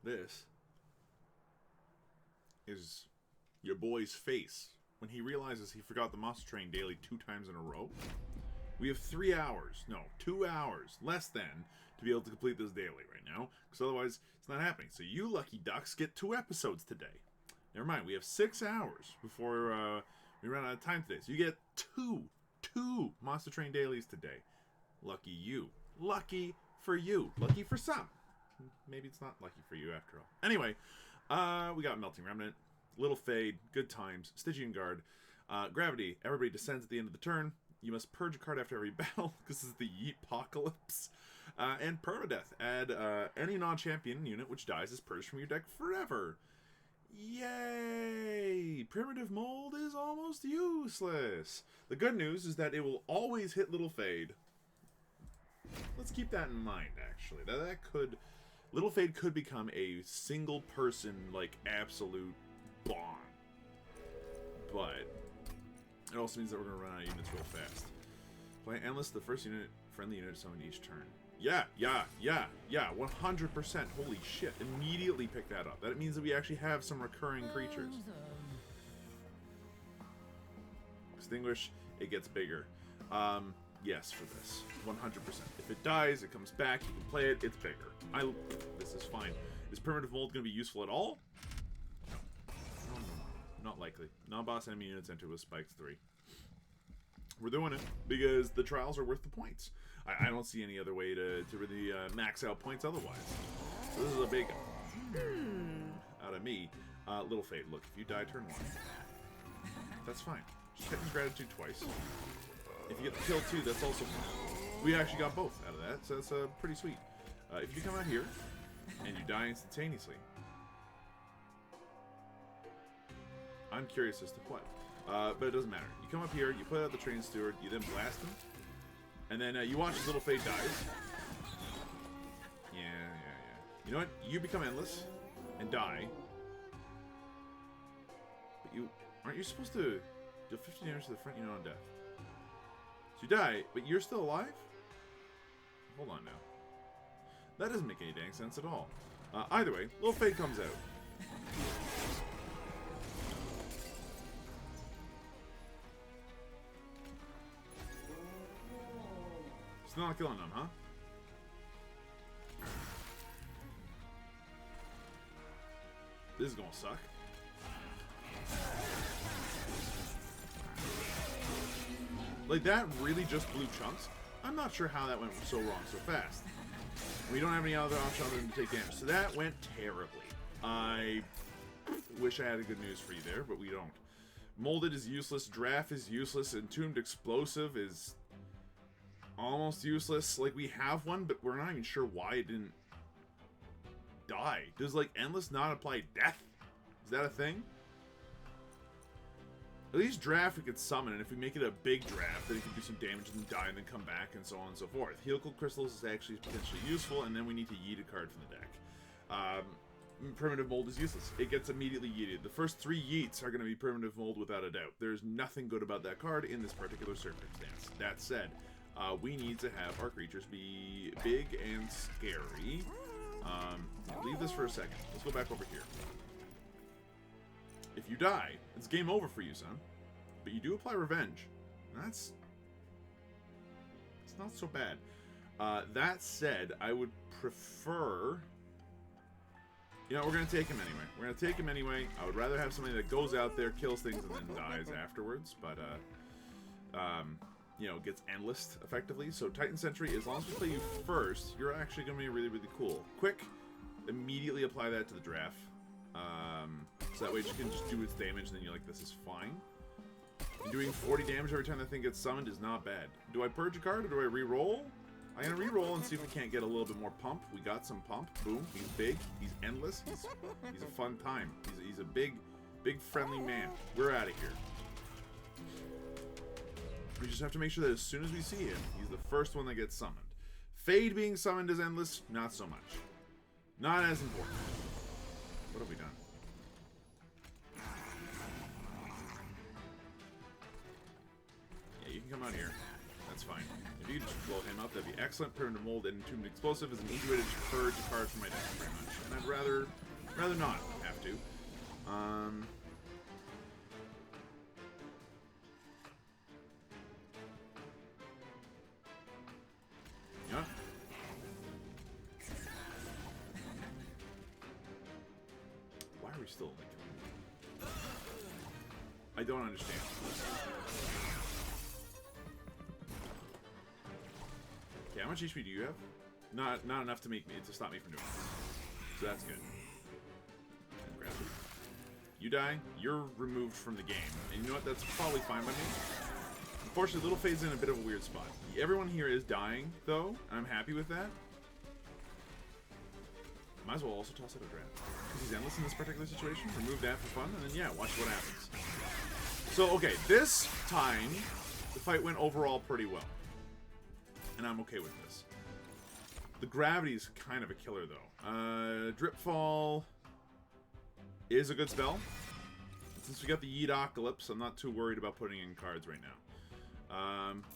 This is your boy's face when he realizes he forgot the Monster Train daily 2 times in a row. We have 3 hours, no, 2 hours, less than, to be able to complete this daily right now, because otherwise it's not happening. So you lucky ducks get 2 episodes today. Never mind, we have 6 hours before we run out of time today. So you get two Monster Train dailies today. Lucky you. Lucky for you. Lucky for some. Maybe it's not lucky for you after all. Anyway, we got Melting Remnant, Little Fade, Good Times, Stygian Guard, Gravity. Everybody descends at the end of the turn. You must purge a card after every battle, because this is the Yeet-pocalypse. And Permadeath. Add any non-champion unit which dies is purged from your deck forever. Yay! Primitive Mold is almost useless. The good news is that it will always hit Little Fade. Let's keep that in mind, actually. That could... Little Fade could become a single-person, like, absolute bomb. But it also means that we're going to run out of units real fast. Play Endless, the first friendly unit summoned each turn. Yeah, 100%. Holy shit. Immediately pick that up. That means that we actually have some recurring creatures. Extinguish, it gets bigger. Yes, for this. 100%. If it dies, it comes back, you can play it, it's bigger. This is fine. Is Primitive Mold going to be useful at all? No. Not likely. Non-boss enemy units enter with spikes 3. We're doing it because the trials are worth the points. I don't see any other way to really max out points otherwise. So this is a big out of me. Little Fade. Look, if you die turn 1, that's fine. Just hit his gratitude twice. If you get the kill too, that's also fine. We actually got both out of that, so that's pretty sweet. If you come out here and you die instantaneously, I'm curious as to what. But it doesn't matter. You come up here, you put out the Train Steward, you then blast him, and then you watch as Little Fade dies. Yeah. You know what? You become Endless and die. But aren't you supposed to do 50 damage to the front unit on death? So you die, but you're still alive? Hold on now. That doesn't make any dang sense at all. Either way, Little Fade comes out. Still not killing them, huh? This is gonna suck. Like, that really just blew chunks? I'm not sure how that went so wrong so fast. We don't have any other option other than to take damage. So that went terribly. I wish I had a good news for you there, but we don't. Molded is useless. Draft is useless. Entombed Explosive is almost useless. Like, we have one, but we're not even sure why it didn't die. Does, like, Endless not apply death? Is that a thing? At least draft we could summon, and if we make it a big draft, then it can do some damage and then die and then come back and so on and so forth. Helical Crystals is actually potentially useful, and then we need to yeet a card from the deck. Primitive Mold is useless. It gets immediately yeeted. The first 3 yeets are going to be Primitive Mold without a doubt. There's nothing good about that card in this particular circumstance. That said, we need to have our creatures be big and scary. Leave this for a second. Let's go back over here. If you die, it's game over for you, son. But you do apply Revenge. It's not so bad. That said, I would prefer... You know, we're going to take him anyway. We're going to take him anyway. I would rather have somebody that goes out there, kills things, and then dies afterwards. But, you know, gets Endless, effectively. So Titan Sentry, as long as we play you first, you're actually going to be really, really cool. Quick, immediately apply that to the draft. So that way you can just do its damage, and then you're like, this is fine. And doing 40 damage every time that thing gets summoned is not bad. Do I purge a card, or do I re-roll? I'm going to re-roll and see if we can't get a little bit more pump. We got some pump. Boom. He's big. He's endless. He's a fun time. He's a big friendly man. We're out of here. We just have to make sure that as soon as we see him, he's the first one that gets summoned. Fade being summoned as endless, not so much. Not as important. What have we done? Yeah, you can come out here. That's fine. If you could just blow him up, that'd be excellent. Permanent Mold and Entombed Explosive is an easy way to just purge a card from my deck, pretty much. And I'd rather not have to. Yeah. Why are we still like? I don't understand. Okay, how much HP do you have? Not enough to stop me from doing this. So that's good. Grab it. You die, you're removed from the game. And you know what? That's probably fine by me. Unfortunately, Little Fade's in a bit of a weird spot. Everyone here is dying, though, and I'm happy with that. Might as well also toss out a draft. Because he's endless in this particular situation. Remove that for fun, and then, yeah, watch what happens. So, okay, this time, the fight went overall pretty well. And I'm okay with this. The gravity's kind of a killer, though. Dripfall is a good spell. Since we got the Yeetocalypse, I'm not too worried about putting in cards right now.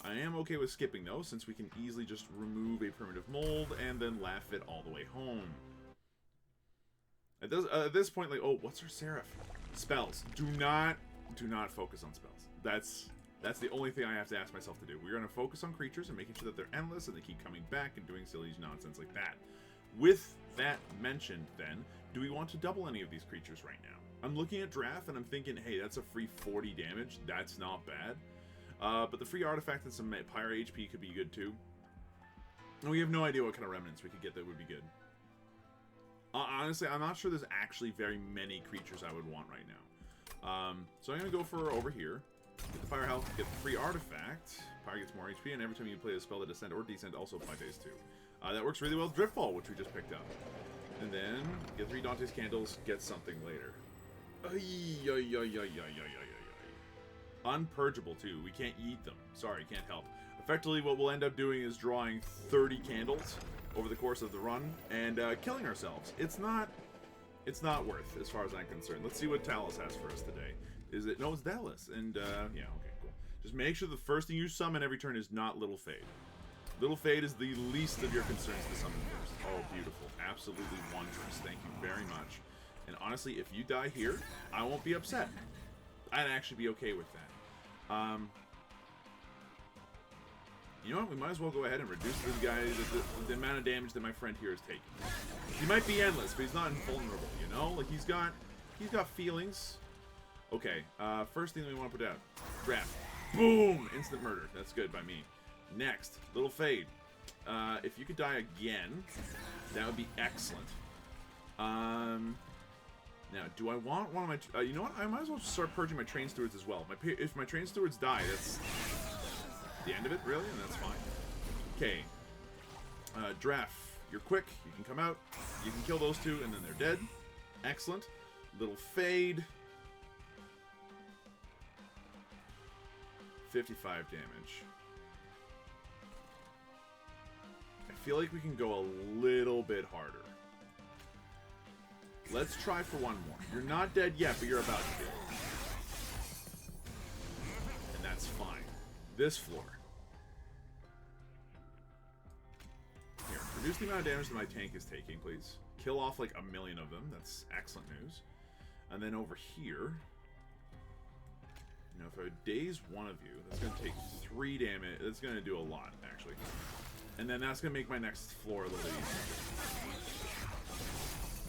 I am okay with skipping, though, since we can easily just remove a Primitive Mold and then laugh it all the way home. It does, at this point, like, oh, what's our Seraph? Spells. Do not focus on spells. That's the only thing I have to ask myself to do. We're going to focus on creatures and making sure that they're endless and they keep coming back and doing silly nonsense like that. With that mentioned, then, do we want to double any of these creatures right now? I'm looking at draft and I'm thinking, hey, that's a free 40 damage. That's not bad. But the free artifact and some Pyre HP could be good too. And we have no idea what kind of remnants we could get that would be good. Honestly, I'm not sure there's actually very many creatures I would want right now. So I'm going to go for over here. Get the Fire Health, get the free artifact. Pyre gets more HP, and every time you play a spell that Ascend or Descent also apply phase 2. That works really well with Driftfall, which we just picked up. And then, get 3 Dante's Candles, get something later. Unpurgeable, too. We can't eat them. Sorry, can't help. Effectively, what we'll end up doing is drawing 30 candles over the course of the run, and killing ourselves. It's not worth, as far as I'm concerned. Let's see what Talos has for us today. Is it? No, it's Dallas. And, yeah, okay, cool. Just make sure the first thing you summon every turn is not Little Fade. Little Fade is the least of your concerns to summon first. Oh, beautiful. Absolutely wondrous. Thank you very much. And honestly, if you die here, I won't be upset. I'd actually be okay with that. You know what? We might as well go ahead and reduce this guy, the amount of damage that my friend here is taking. He might be endless, but he's not invulnerable, you know? Like, he's got feelings. Okay, first thing that we want to put out. Draft. Boom! Instant murder. That's good by me. Next, Little Fade. If you could die again, that would be excellent. Now, do I want one of my... you know what? I might as well start purging my Train Stewards as well. If my Train Stewards die, that's the end of it, really? And that's fine. Okay. Draft. You're quick. You can come out. You can kill those two, and then they're dead. Excellent. Little Fade. 55 damage. I feel like we can go a little bit harder. Let's try for one more. You're not dead yet, but you're about to be. And that's fine. This floor. Here, reduce the amount of damage that my tank is taking, please. Kill off like a million of them. That's excellent news. And then over here... You know, if I daze one of you, that's going to take 3 damage. That's going to do a lot, actually. And then that's going to make my next floor a little easier.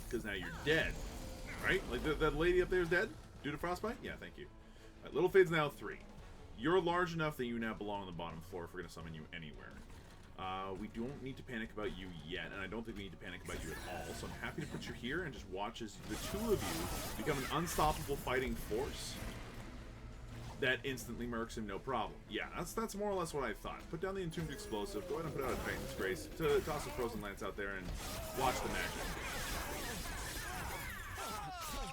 Because now you're dead. Right? Like, that lady up there is dead? Due to frostbite? Yeah, thank you. Right, Little Fade's now 3. You're large enough that you now belong on the bottom floor if we're going to summon you anywhere. We don't need to panic about you yet, and I don't think we need to panic about you at all. So I'm happy to put you here and just watch as the two of you become an unstoppable fighting force. That instantly murks him, no problem. Yeah, that's more or less what I thought. Put down the Entombed Explosive, go ahead and put out a Titan's Grace, to toss a Frozen Lance out there and watch the magic.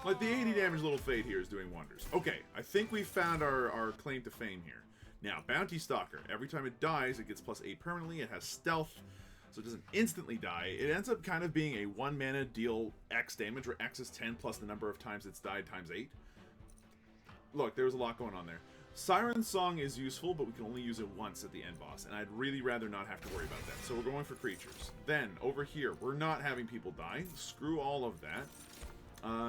Like, the 80 damage Little Fade here is doing wonders. Okay, I think we found our claim to fame here. Now, Bounty Stalker. Every time it dies, it gets +8 permanently. It has stealth, so it doesn't instantly die. It ends up kind of being a 1 mana deal X damage, where X is 10 plus the number of times it's died times 8. Look, there was a lot going on there. Siren's Song is useful, but we can only use it once at the end boss, and I'd really rather not have to worry about that. So we're going for creatures. Then, over here, we're not having people die. Screw all of that.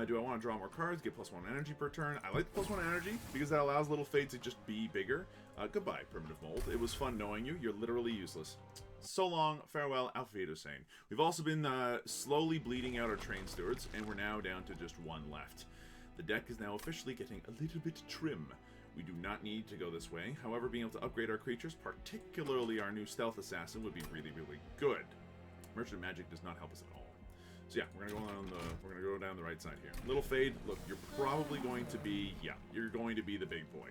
Do I want to draw more cards? Get +1 energy per turn. I like the +1 energy because that allows Little Fade to just be bigger. Goodbye, Primitive Mold. It was fun knowing you. You're literally useless. So long, farewell, Alfredo Sane. We've also been slowly bleeding out our Train Stewards, and we're now down to just one left. The deck is now officially getting a little bit trim. We do not need to go this way. However, being able to upgrade our creatures, particularly our new Stealth Assassin, would be really, really good. Merchant Magic does not help us at all. So yeah, we're gonna go down the right side here. Little Fade, look, you're probably going to be, yeah, you're going to be the big boy.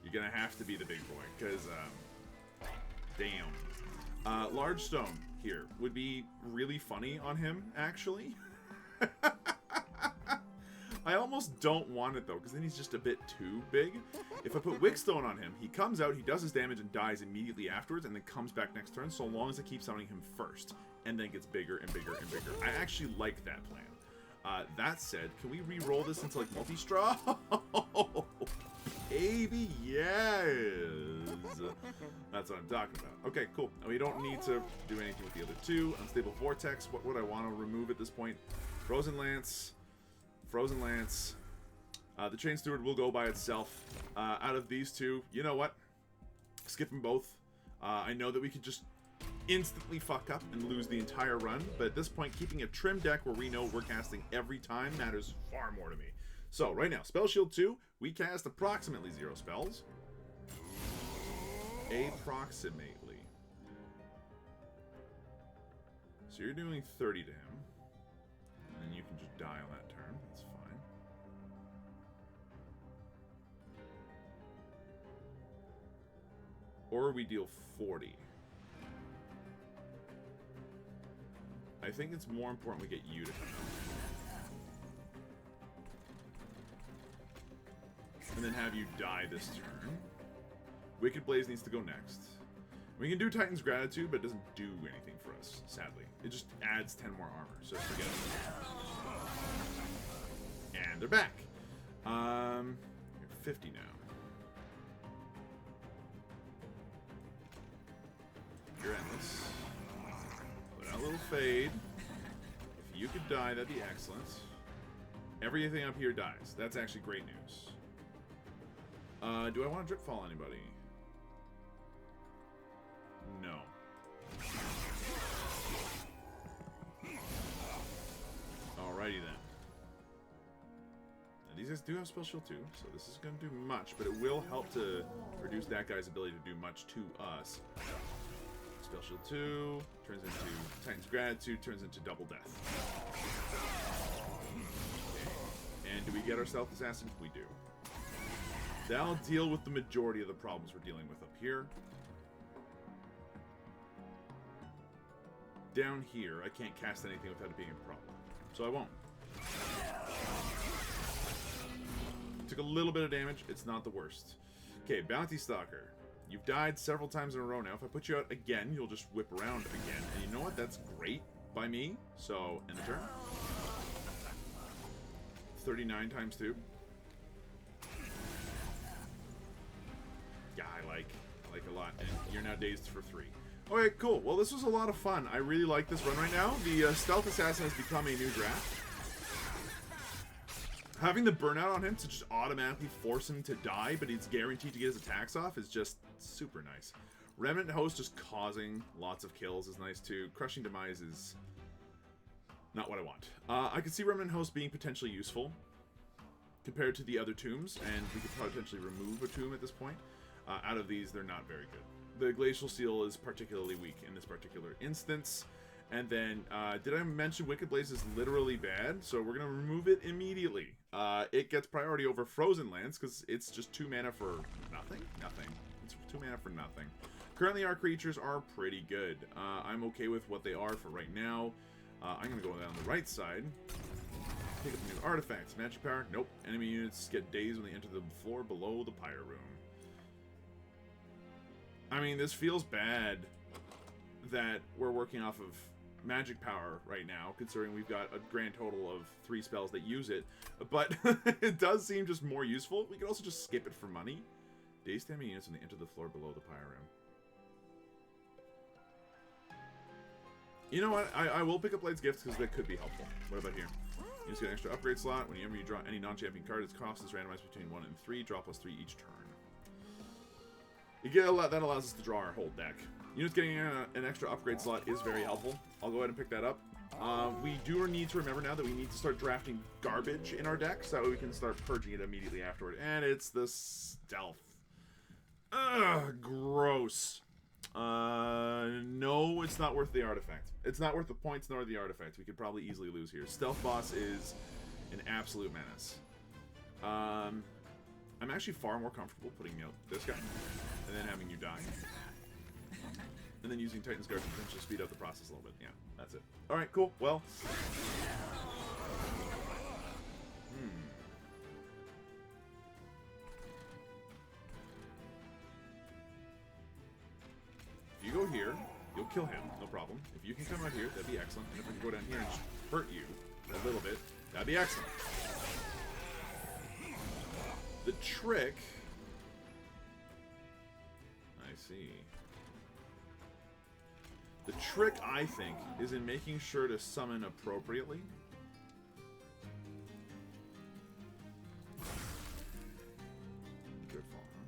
You're gonna have to be the big boy, because, damn. Large Stone here would be really funny on him, actually. I almost don't want it, though, because then he's just a bit too big. If I put Wickstone on him, he comes out, he does his damage, and dies immediately afterwards, and then comes back next turn, so long as I keep summoning him first, and then gets bigger and bigger and bigger. I actually like that plan. That said, can we re-roll this into, like, multi-straw? Baby, yes! That's what I'm talking about. Okay, cool. We don't need to do anything with the other two. Unstable Vortex, what would I want to remove at this point? Frozen Lance. Frozen Lance. The Chain Steward will go by itself. Out of these two, you know what? Skip them both. I know that we could just instantly fuck up and lose the entire run, but at this point, keeping a trim deck where we know we're casting every time matters far more to me. So, right now, Spell Shield 2, we cast approximately 0 spells. Approximately. So you're doing 30 to him. And then you can just die on that turn. That's fine. Or we deal 40. I think it's more important we get you to come out. And then have you die this turn. Wicked Blaze needs to go next. We can do Titan's Gratitude, but it doesn't do anything for us, sadly. It just adds 10 more armor, so forget it. And they're back. You're 50 now. You're endless. Put out a little Fade. If you could die, that'd be excellent. Everything up here dies. That's actually great news. Do I want to Dripfall anybody? No. Alrighty then. Now these guys do have Spell Shield too, so this is going to do much, but it will help to reduce that guy's ability to do much to us. Spell Shield 2 turns into Titan's Gratitude, turns into Double Death. Okay. And do we get our Stealth Assassin? We do. That'll deal with the majority of the problems we're dealing with up here. Down here, I can't cast anything without it being a problem. So I won't. Took a little bit of damage. It's not the worst. Okay, Bounty Stalker. You've died several times in a row now. If I put you out again, you'll just whip around again. And you know what? That's great by me. So, end the turn. 39 times 2. Yeah, I like a lot. And you're now dazed for 3. Okay, cool. Well, this was a lot of fun. I really like this run right now. The Stealth Assassin has become a new draft. Having the burnout on him to just automatically force him to die, but he's guaranteed to get his attacks off, is just super nice. Remnant Host just causing lots of kills is nice too. Crushing Demise is not what I want. I could see Remnant Host being potentially useful compared to the other tombs, and we could potentially remove a tomb at this point. Out of these, they're not very good. The Glacial Seal is particularly weak in this particular instance. And then, did I mention Wicked Blaze is literally bad? So we're going to remove it immediately. It gets priority over Frozen Lance because it's just 2 mana for nothing? Nothing. It's 2 mana for nothing. Currently, our creatures are pretty good. I'm okay with what they are for right now. I'm going to go down the right side. Pick up new artifacts. Magic power? Nope. Enemy units get dazed when they enter the floor below the Pyre Room. I mean, this feels bad that we're working off of magic power right now, considering we've got a grand total of 3 spells that use it. But it does seem just more useful. We could also just skip it for money. Daze damage units when they enter the floor below the pyre rim. You know what? I will pick up Light's Gifts because that could be helpful. What about here? You just get an extra upgrade slot. Whenever you draw any non-champion card, its cost is randomized between 1 and 3. Draw +3 each turn. You get a lot, that allows us to draw our whole deck. Units getting an extra upgrade slot is very helpful. I'll go ahead and pick that up. We do need to remember now that we need to start drafting garbage in our deck so that we can start purging it immediately afterward. And it's the stealth. Ugh, gross. No, it's not worth the artifact. It's not worth the points nor the artifact. We could probably easily lose here. Stealth Boss is an absolute menace. I'm actually far more comfortable putting out this guy and then having you die. And then using Titan's Guard to potentially speed up the process a little bit. Yeah, that's it. Alright, cool. Well. If you go here, you'll kill him, no problem. If you can come out here, that'd be excellent. And if I can go down here and just hurt you a little bit, that'd be excellent. The trick... I see. The trick, I think, is in making sure to summon appropriately. Good fall, huh?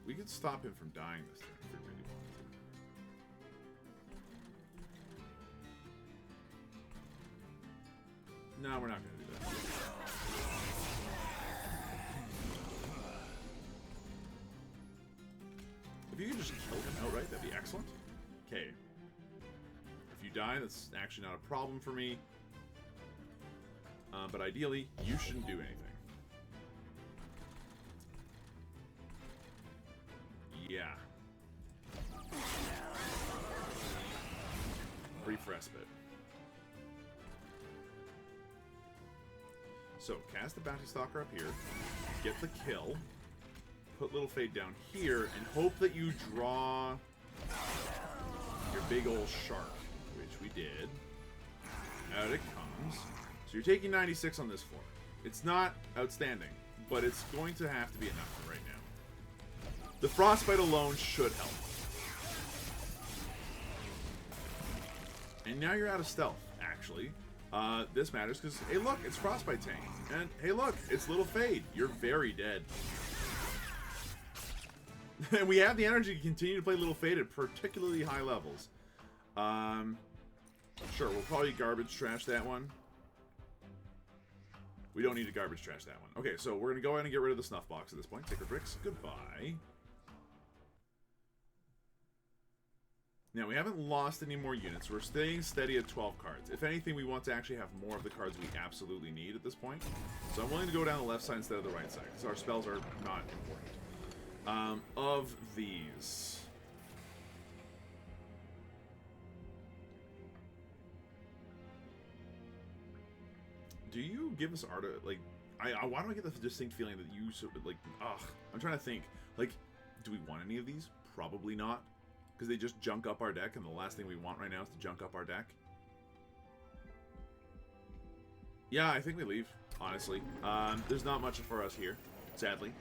We could stop him from dying this turn if we really wanted to. No, we're not going to do that. If you can just kill him outright, that'd be excellent. Okay. If you die, that's actually not a problem for me. But ideally, you shouldn't do anything. Yeah. Brief respite. So, cast the Bounty Stalker up here, get the kill, put Little Fade down here, and hope that you draw your big old shark, which we did. Out it comes. So you're taking 96 on this floor. It's not outstanding, but it's going to have to be enough for right now. The Frostbite alone should help. And now you're out of stealth, actually. This matters because, hey look, it's Frostbite Tank. And, hey look, it's Little Fade. You're very dead. And we have the energy to continue to play Little Fade at particularly high levels. Sure, we'll probably garbage trash that one. We don't need to garbage trash that one. Okay, so we're going to go ahead and get rid of the Snuff Box at this point. Take our bricks. Goodbye. Now, we haven't lost any more units. We're staying steady at 12 cards. If anything, we want to actually have more of the cards we absolutely need at this point. So I'm willing to go down the left side instead of the right side, because our spells are not important. Of these... Do you give us art? Like, why do I get the distinct feeling that you sort of, like, ugh. I'm trying to think. Like, do we want any of these? Probably not. Because they just junk up our deck, and the last thing we want right now is to junk up our deck. Yeah, I think we leave, honestly. There's not much for us here, sadly.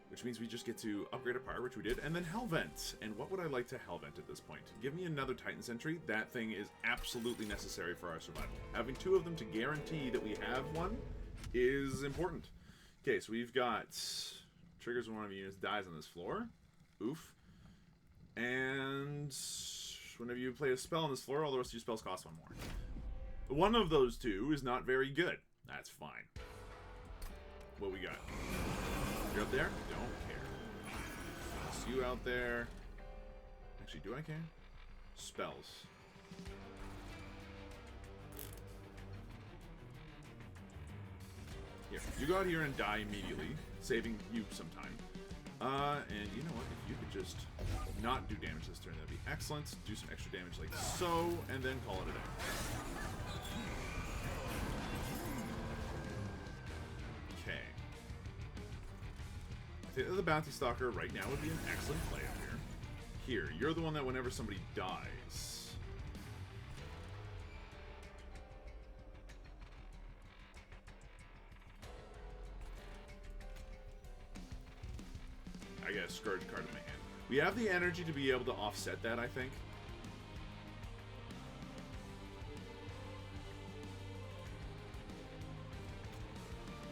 Which means we just get to upgrade a pyre, which we did, and then Hellvent. And what would I like to Hellvent at this point? Give me another Titan Sentry. That thing is absolutely necessary for our survival. Having two of them to guarantee that we have one is important. Okay, so we've got... Triggers when one of your units dies on this floor. Oof. And whenever you play a spell on this floor, all the rest of your spells cost one more. One of those two is not very good. That's fine. What we got? You're up there? Don't care. It's you out there. Actually, do I care? Spells. Here, you go out here and die immediately, saving you some time. And you know what? If you could just not do damage this turn, that'd be excellent. Do some extra damage like so, and then call it a day. Okay. I think that the Bounty Stalker right now would be an excellent play up here. Here, you're the one that whenever somebody dies... get a Scourge card in my hand. We have the energy to be able to offset that, I think.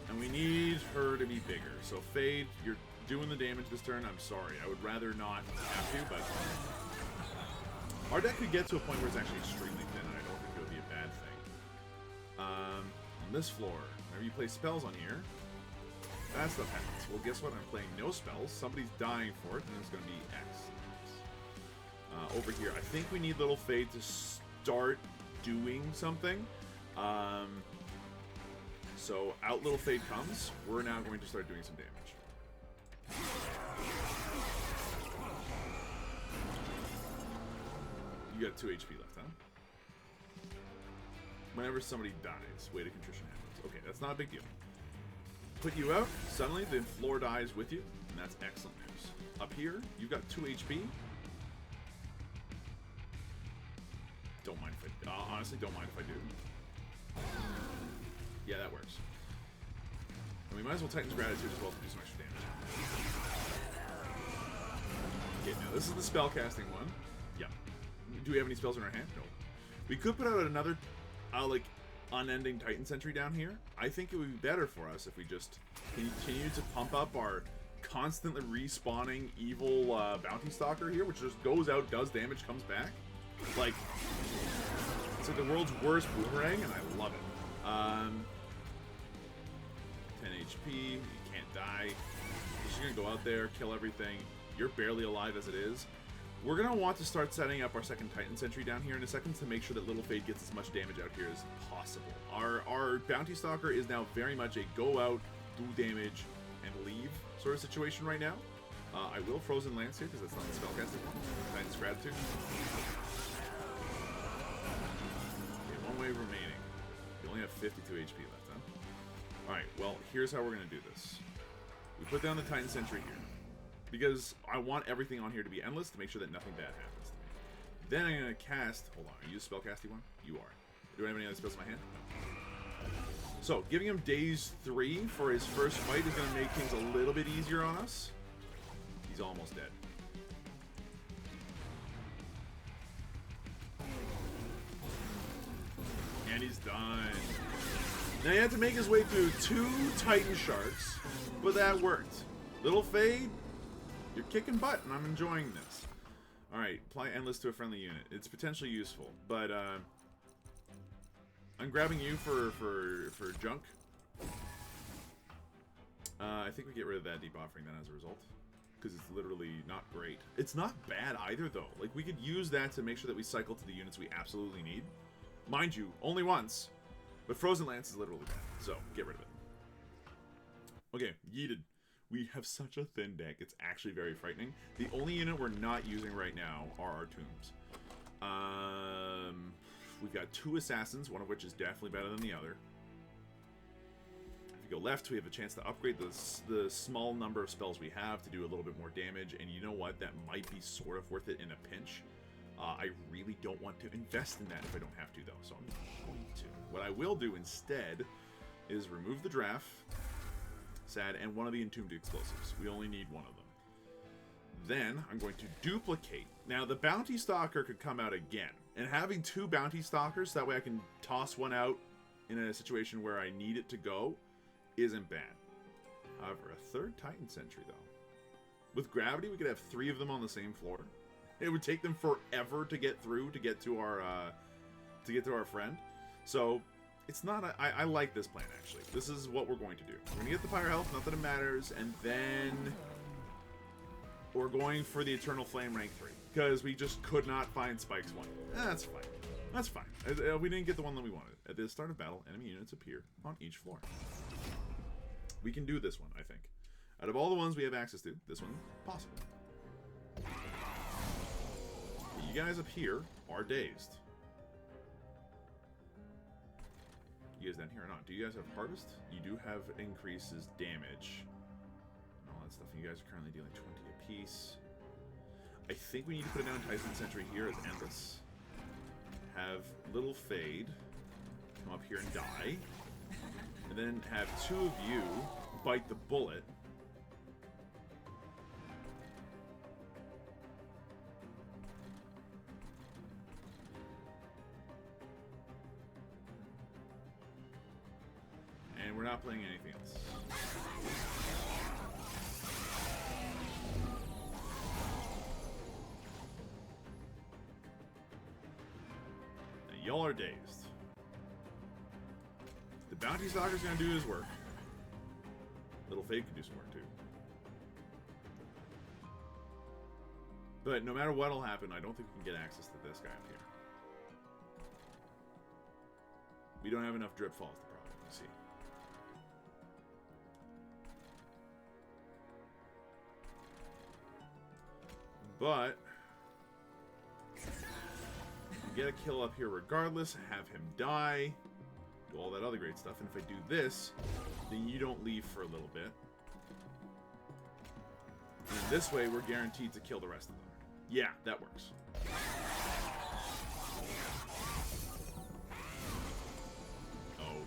And we need her to be bigger. So Fade, you're doing the damage this turn. I'm sorry. I would rather not have to, but our deck could get to a point where it's actually extremely thin, and I don't think it would be a bad thing. On this floor, whenever you play spells on here, that stuff happens. Well, guess what? I'm playing no spells. Somebody's dying for it, and it's going to be X. Over here, I think we need Little Fade to start doing something. So out Little Fade comes. We're now going to start doing some damage. You got 2 HP left, huh? Whenever somebody dies, weight of contrition happens. Okay, that's not a big deal. Put you out, suddenly the floor dies with you, and that's excellent news. Up here, you've got 2 HP. Don't mind if I... honestly, don't mind if I do. Yeah, that works. And we might as well Titan's Gratitude as well to do some extra damage. Okay, now this is the spellcasting one. Yeah. Do we have any spells in our hand? No. We could put out another, like, unending Titan Sentry down here. I think it would be better for us if we just continue to pump up our constantly respawning evil Bounty Stalker here, which just goes out, does damage, comes back. Like, it's like the world's worst boomerang, and I love it. 10 HP, you can't die. You're just gonna go out there, kill everything. You're barely alive as it is. We're gonna want to start setting up our second Titan Sentry down here in a second to make sure that Little Fade gets as much damage out here as possible. Our Bounty Stalker is now very much a go out, do damage, and leave sort of situation right now. I will Frozen Lance here because that's not the spellcasting one. Titan's Gratitude. Okay, 1 wave remaining. You only have 52 HP left, huh? Alright, well, here's how we're going to do this. We put down the Titan Sentry here. Because I want everything on here to be endless to make sure that nothing bad happens to me. Then I'm going to cast... Hold on, are you a spellcasting one? You are. Do I have any other spells in my hand? No. So, giving him days 3 for his first fight is going to make things a little bit easier on us. He's almost dead. And he's done. Now he had to make his way through 2 Titan Sharks, but that worked. Little Fade, you're kicking butt, and I'm enjoying this. Alright, apply Endless to a friendly unit. It's potentially useful, but I'm grabbing you for junk. I think we get rid of that deep offering then as a result. Because it's literally not great. It's not bad either, though. Like, we could use that to make sure that we cycle to the units we absolutely need. Mind you, only once. But Frozen Lance is literally bad. So, get rid of it. Okay, yeeted. We have such a thin deck. It's actually very frightening. The only unit we're not using right now are our tombs. We've got 2 assassins, one of which is definitely better than the other. If we go left, we have a chance to upgrade the small number of spells we have to do a little bit more damage. And you know what? That might be sort of worth it in a pinch. I really don't want to invest in that if I don't have to, though. So I'm not going to. What I will do instead is remove the draft, sad, and one of the entombed explosives. We only need one of them. Then I'm going to duplicate. Now the Bounty Stalker could come out again, and having 2 Bounty Stalkers, that way I can toss one out in a situation where I need it to go, isn't bad. However, a 3rd Titan Sentry though. With gravity, we could have 3 of them on the same floor. It would take them forever to get through to get to our friend. So it's not a, I like this plan actually. This is what we're going to do. We're gonna get the fire health, not that it matters, and then we're going for the Eternal Flame rank 3 because we just could not find Spike's one. That's fine. That's fine. We didn't get the one that we wanted. At the start of battle, enemy units appear on each floor. We can do this one, I think. Out of all the ones we have access to, this one's possible. You guys up here are dazed. You guys down here are not. Do you guys have Harvest? You do have increases damage. And all that stuff. You guys are currently dealing 20 apiece. I think we need to put down Titan Sentry here as Endless. Have Little Fade come up here and die. And then have 2 of you bite the bullet. And we're not playing anything else. Now, y'all are dazed. The bounty stalker's gonna do his work. Little Fade could do some work too. But no matter what'll happen, I don't think we can get access to this guy up here. We don't have enough drip falls, the problem, you see. But we get a kill up here regardless, have him die, do all that other great stuff, and if I do this, then you don't leave for a little bit. And this way, we're guaranteed to kill the rest of them. Yeah, that works.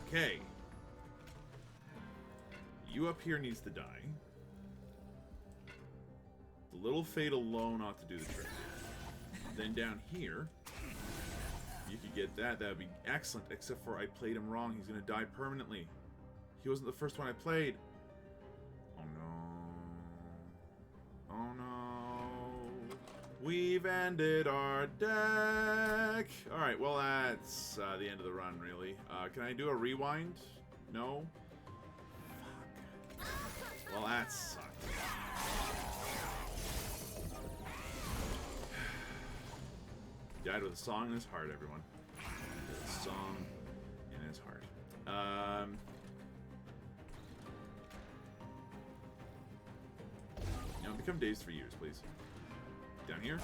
Okay. You up here needs to die. The little Fade alone ought to do the trick. Then down here, you could get that. That would be excellent, except for I played him wrong. He's going to die permanently. He wasn't the first one I played. Oh no. Oh no. We've ended our deck. Alright, well that's the end of the run, really. Can I do a rewind? No? Fuck. Well, that sucked. Died with a song in his heart, everyone. With a song in his heart. Now become dazed for years, please. Down here.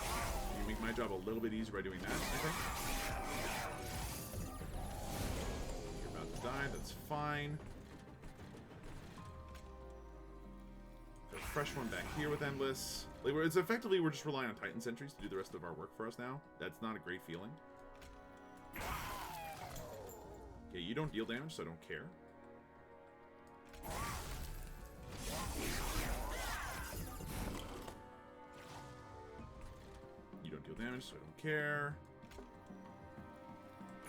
You make my job a little bit easier by doing that, I think. You're about to die, that's fine. Got a fresh one back here with Endless. Like, it's effectively, we're just relying on Titan Sentries to do the rest of our work for us now. That's not a great feeling. Okay, you don't deal damage, so I don't care. You don't deal damage, so I don't care.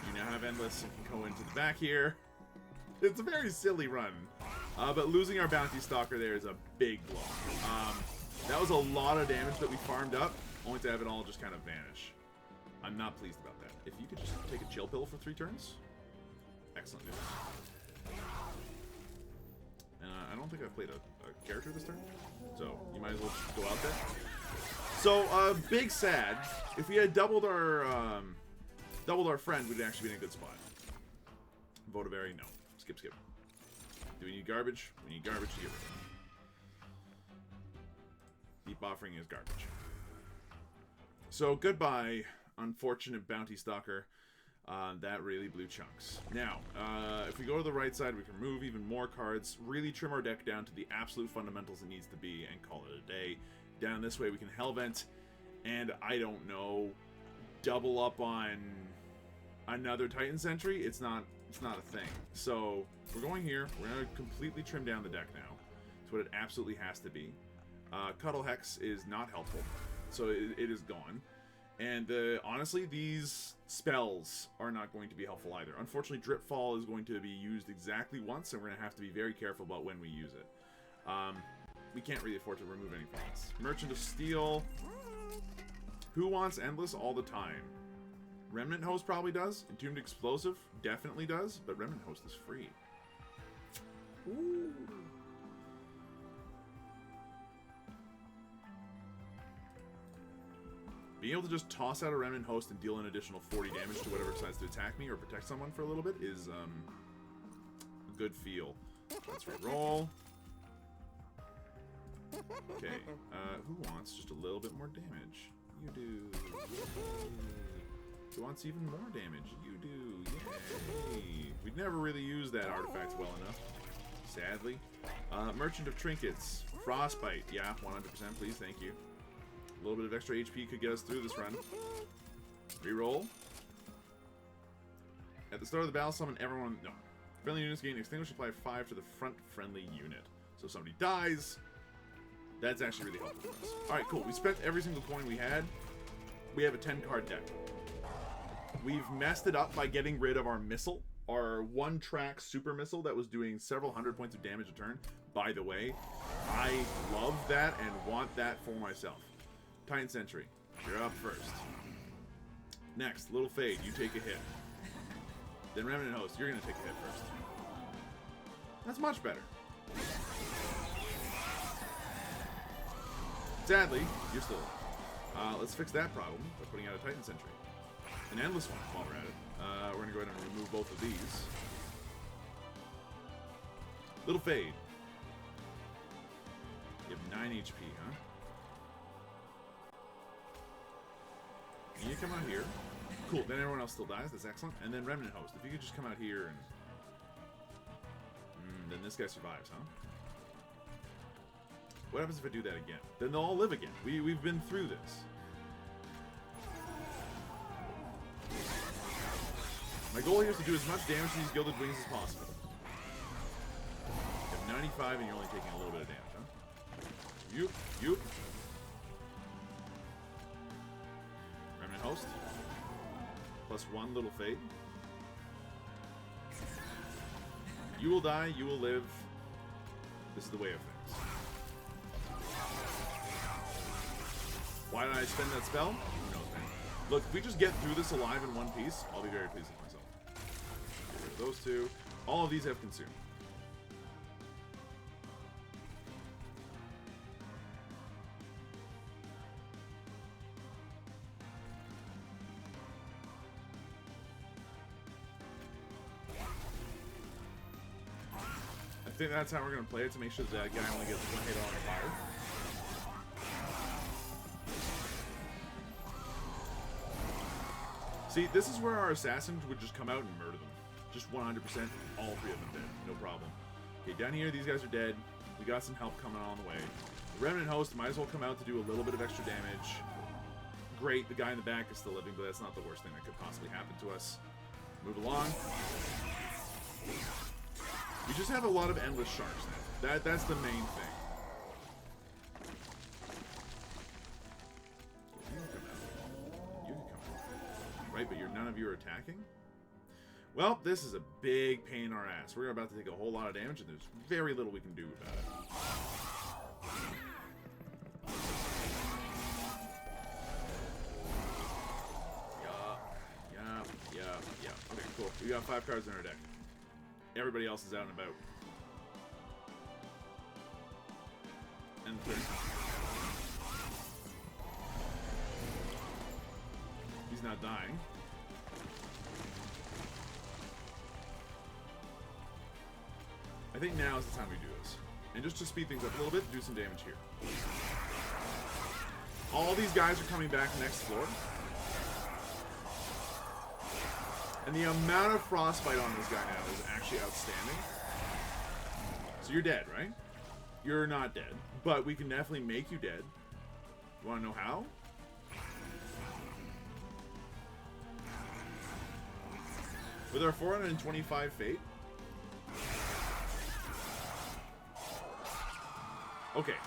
You now have Endless and can go into the back here. It's a very silly run. But losing our Bounty Stalker there is a big blow. That was a lot of damage that we farmed up, only to have it all just kind of vanish. I'm not pleased about that. If you could just take a chill pill for 3 turns. Excellent news. I don't think I've played a character this turn, so you might as well just go out there. So, big sad. If we had doubled our friend, we'd actually be in a good spot. Votaberry, no. Skip. Do we need garbage? We need garbage to get rid of. Deep offering is garbage. So, goodbye, unfortunate Bounty Stalker. That really blew chunks. Now, if we go to the right side, we can remove even more cards, really trim our deck down to the absolute fundamentals it needs to be, and call it a day. Down this way, we can Hellvent, and I don't know, double up on another Titan Sentry. It's not a thing. So, we're going here. We're going to completely trim down the deck now. It's what it absolutely has to be. Cuddle Hex is not helpful, so it is gone. And honestly, these spells are not going to be helpful either. Unfortunately, Drip Fall is going to be used exactly once, and we're going to have to be very careful about when we use it. We can't really afford to remove anything else. Merchant of Steel. Who wants Endless all the time? Remnant Host probably does. Entombed Explosive definitely does, but Remnant Host is free. Ooh. Being able to just toss out a Remnant Host and deal an additional 40 damage to whatever decides to attack me or protect someone for a little bit is a good feel. Let's reroll. Okay, who wants just a little bit more damage? You do. Yay. Who wants even more damage? You do. Yay. We'd never really used that artifact well enough, sadly. Merchant of Trinkets. Frostbite. Yeah, 100%, please. Thank you. A little bit of extra HP could get us through this run. Reroll. At the start of the battle, summon everyone. No. Friendly units gain extinguish apply 5 to the front friendly unit. So if somebody dies, that's actually really helpful for us. Alright, cool. We spent every single coin we had. We have a 10-card deck. We've messed it up by getting rid of our missile our one-track super missile that was doing several hundred points of damage a turn. By the way, I love that and want that for myself. Titan Sentry, you're up first. Next, Little Fade, you take a hit. Then Remnant Host, you're going to take a hit first. That's much better. Sadly, you're still alive. Let's fix that problem by putting out a Titan Sentry. An endless one while we're at it. We're going to go ahead and remove both of these. Little Fade. You have 9 HP, huh? You come out here. Cool, then everyone else still dies. That's excellent. And then Remnant Host. If you could just come out here and... then this guy survives, huh? What happens if I do that again? Then they'll all live again. We've been through this. My goal here is to do as much damage to these Gilded Wings as possible. You have 95 and you're only taking a little bit of damage, huh? You. Remnant Host. +1 Little Fade. You will die, you will live. This is the way of things. Why did I spend that spell? Who knows, man. Look, if we just get through this alive in one piece, I'll be very pleased with myself. Get rid of those two. All of these have consumed. I think that's how we're going to play it, to make sure that guy only gets one hit on fire. See, this is where our assassins would just come out and murder them. Just 100%, all 3 of them dead. No problem. Okay, down here, these guys are dead. We got some help coming on the way. The Remnant Host might as well come out to do a little bit of extra damage. Great, the guy in the back is still living, but that's not the worst thing that could possibly happen to us. Move along. We just have a lot of endless sharks now. That's the main thing. You can come out. You can come out. Right, but none of you are attacking? Well, this is a big pain in our ass. We're about to take a whole lot of damage, and there's very little we can do about it. Yeah. Okay, cool. We got 5 cards in our deck. Everybody else is out and about. And he's not dying. I think now is the time we do this. And just to speed things up a little bit, do some damage here. All these guys are coming back next floor. And the amount of frostbite on this guy now is actually outstanding. So you're dead, right? You're not dead. But we can definitely make you dead. You want to know how? With our 425 fate. Okay,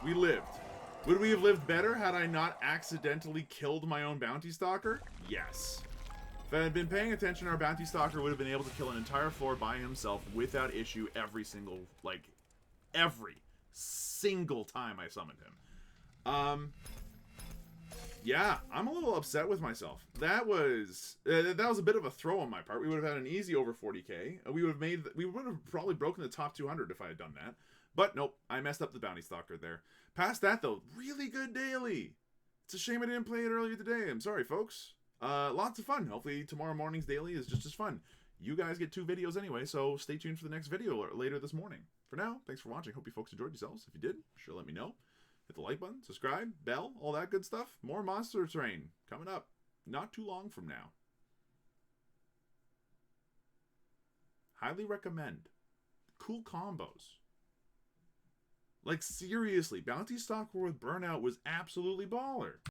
we lived. Would we have lived better had I not accidentally killed my own bounty stalker? Yes. If I had been paying attention, our bounty stalker would have been able to kill an entire floor by himself without issue every single time I summoned him. Yeah, I'm a little upset with myself. That was a bit of a throw on my part. We would have had an easy over 40k. We would have probably broken the top 200 if I had done that. But nope, I messed up the bounty stalker there. Past that though, really good daily. It's a shame I didn't play it earlier today. I'm sorry, folks. Lots of fun. Hopefully tomorrow morning's daily is just as fun. You guys get 2 videos anyway, so stay tuned for the next video later this morning. For now, thanks for watching. Hope you folks enjoyed yourselves. If you did, sure let me know. Hit the like button, subscribe, bell, all that good stuff. More Monster Train coming up not too long from now. Highly recommend. Cool combos. Like seriously, Bounty Stalker with Burnout was absolutely baller.